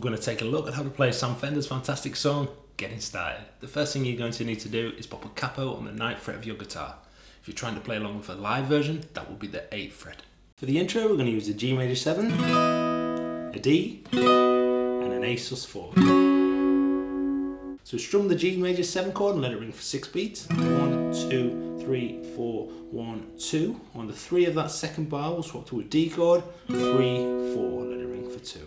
We're going to take a look at how to play Sam Fender's fantastic song, Getting Started. The first thing you're going to need to do is pop a capo on the 9th fret of your guitar. If you're trying to play along with a live version, that will be the 8th fret. For the intro, we're going to use a G major 7, a D, and an A sus4. So strum the G major 7 chord and let it ring for 6 beats. 1, 2, 3, 4, 1, 2. On the 3 of that second bar, we'll swap to a D chord, 3, 4, let it ring for 2.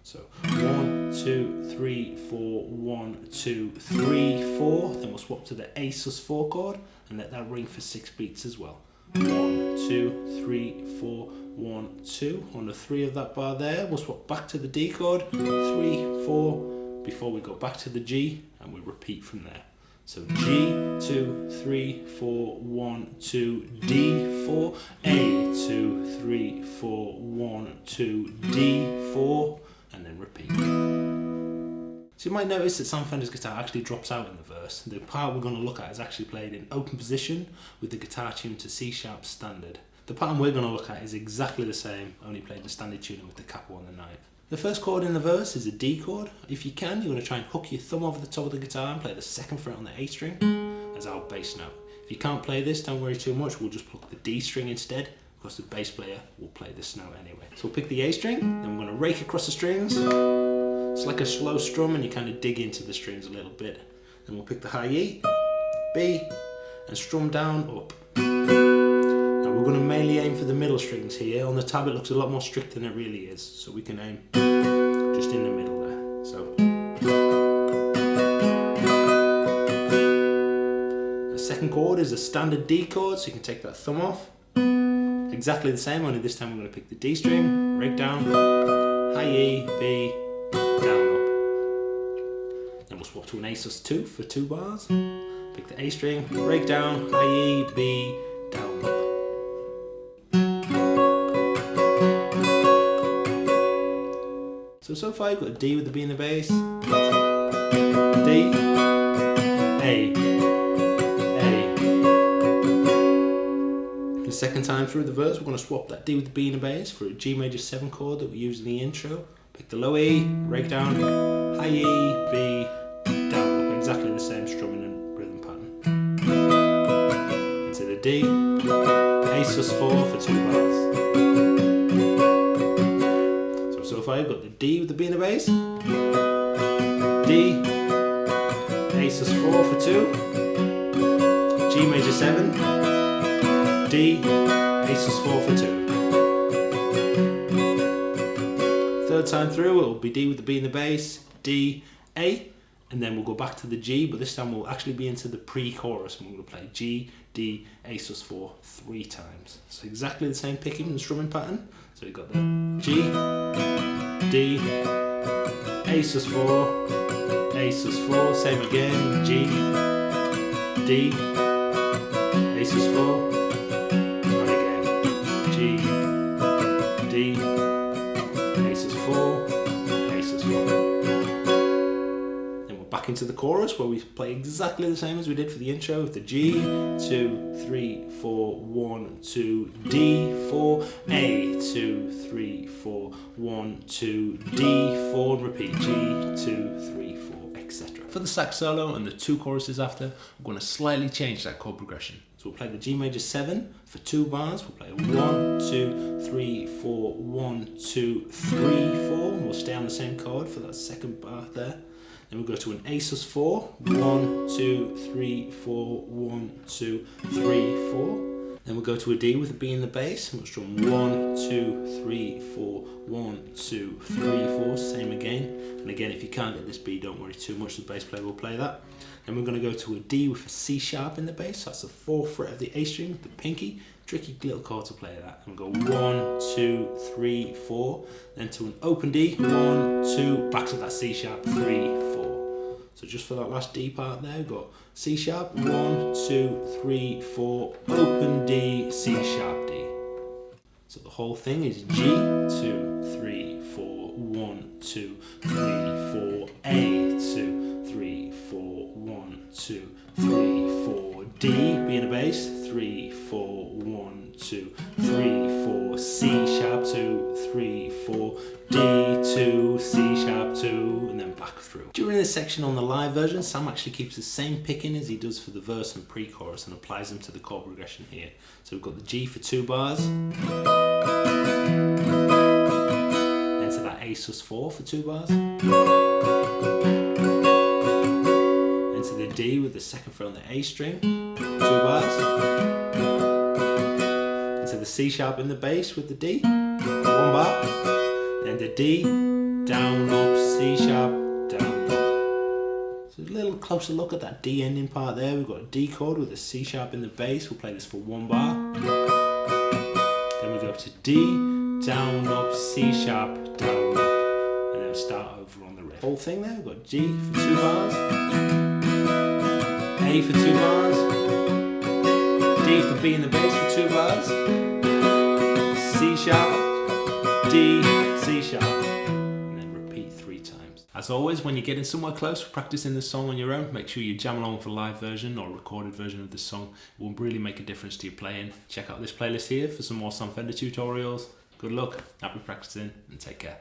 So 1, 2, 3, 4, 1, 2, 3, 4. Then we'll swap to the A sus4 chord and let that ring for 6 beats as well. 1, 2, 3, 4, 1, 2. On the 3 of that bar there, we'll swap back to the D chord, 3, 4, before we go back to the G, and we repeat from there. So G, 2, 3, 4, 1, 2, D, 4, A, 2, 3, 4, 1, 2, D, 4, and then repeat. So you might notice that Sam Fender's guitar actually drops out in the verse. The part we're going to look at is actually played in open position with the guitar tuned to C sharp standard. The pattern we're going to look at is exactly the same, only played in standard tuning with the capo on the 9th. The first chord in the verse is a D chord. If you can, you're going to try and hook your thumb over the top of the guitar and play the 2nd fret on the A string as our bass note. If you can't play this, don't worry too much, we'll just pluck the D string instead, because the bass player will play this note anyway. So we'll pick the A string, then we're going to rake across the strings. It's like a slow strum and you kind of dig into the strings a little bit. Then we'll pick the high E, B, and strum down, up. We're going to mainly aim for the middle strings here. On the tab it looks a lot more strict than it really is, so we can aim just in the middle there. So the second chord is a standard D chord, so you can take that thumb off. Exactly the same, only this time we're going to pick the D string, rake down, high E, B, down, up. Then we'll swap to an A sus2 for 2 bars. Pick the A string, rake down, high E, B, down, up. So far you've got a D with the B in the bass, D, A. The second time through the verse we're going to swap that D with the B in the bass for a G major 7 chord that we used in the intro. Pick the low E, rake down, high E, B, down, up. Exactly the same strumming and rhythm pattern. Into the D, A sus4 for 2 bars. So far you've got the D with the B in the bass, D, A sus4 for 2, G major 7, D, A sus4 for 2. Third time through it will be D with the B in the bass, D, A, and then we'll go back to the G, but this time we'll actually be into the pre-chorus and we're going to play G, D, A sus4 3 times. So exactly the same picking and strumming pattern. So we've got the G, D, A sus4, A sus4, same again, G, D, A sus4, and again, G, D, A sus4, A sus4. Then we're back into the chorus where we play exactly the same as we did for the intro with the G, 2, 3, 4, 1, 2, D, 4, A, 2, 3, 4, 1, 2, D, 4, and repeat G, 2, 3, 4, etc. For the sax solo and the 2 choruses after, we're going to slightly change that chord progression. So we'll play the G major 7 for 2 bars. We'll play 1, 2, 3, 4, 1, 2, 3, 4, and we'll stay on the same chord for that second bar there. Then we'll go to an A sus4, 1, 2, 3, 4, 1, 2, 3, 4. Then we'll go to a D with a B in the bass, and we'll strum 1, 2, 3, 4, 1, 2, 3, 4, same again. And again, if you can't get this B, don't worry too much, the bass player will play that. Then we're going to go to a D with a C sharp in the bass, so that's the 4th fret of the A string with the pinky. Tricky little chord to play that. And we'll go 1, 2, 3, 4, then to an open D, 1, 2, back to that C sharp, 3, 4. So just for that last D part there, we've got C sharp, 1, 2, 3, 4, open D, C sharp D. So the whole thing is G, 2, 3, 4, 1, 2, 3, 4, A, 2, 3, 4, 1, 2, 3, 4, D, B in the bass, 3, 4, 1, 2, 3, 4, C sharp 2, 3, 4, D 2, C sharp 2, 2, and then back through. During this section on the live version, Sam actually keeps the same picking as he does for the verse and pre-chorus and applies them to the chord progression here. So we've got the G for 2 bars, then to that A sus4 for 2 bars, then to the D with the second fret on the A string, 2 bars, into the C sharp in the bass with the D, 1 bar, then the D, down, up, C sharp, down, up. So a little closer look at that D ending part there. We've got a D chord with a C sharp in the bass. We'll play this for 1 bar. Then we go to D, down, up, C sharp, down, up. And then we'll start over on the riff. Whole thing there, we've got G for 2 bars, A for 2 bars, D for B in the bass for 2 bars, C sharp, D, C sharp, and then repeat 3 times. As always, when you're getting somewhere close, practicing the song on your own, make sure you jam along with a live version or recorded version of the song. It will really make a difference to your playing. Check out this playlist here for some more Sam Fender tutorials. Good luck, happy practicing, and take care.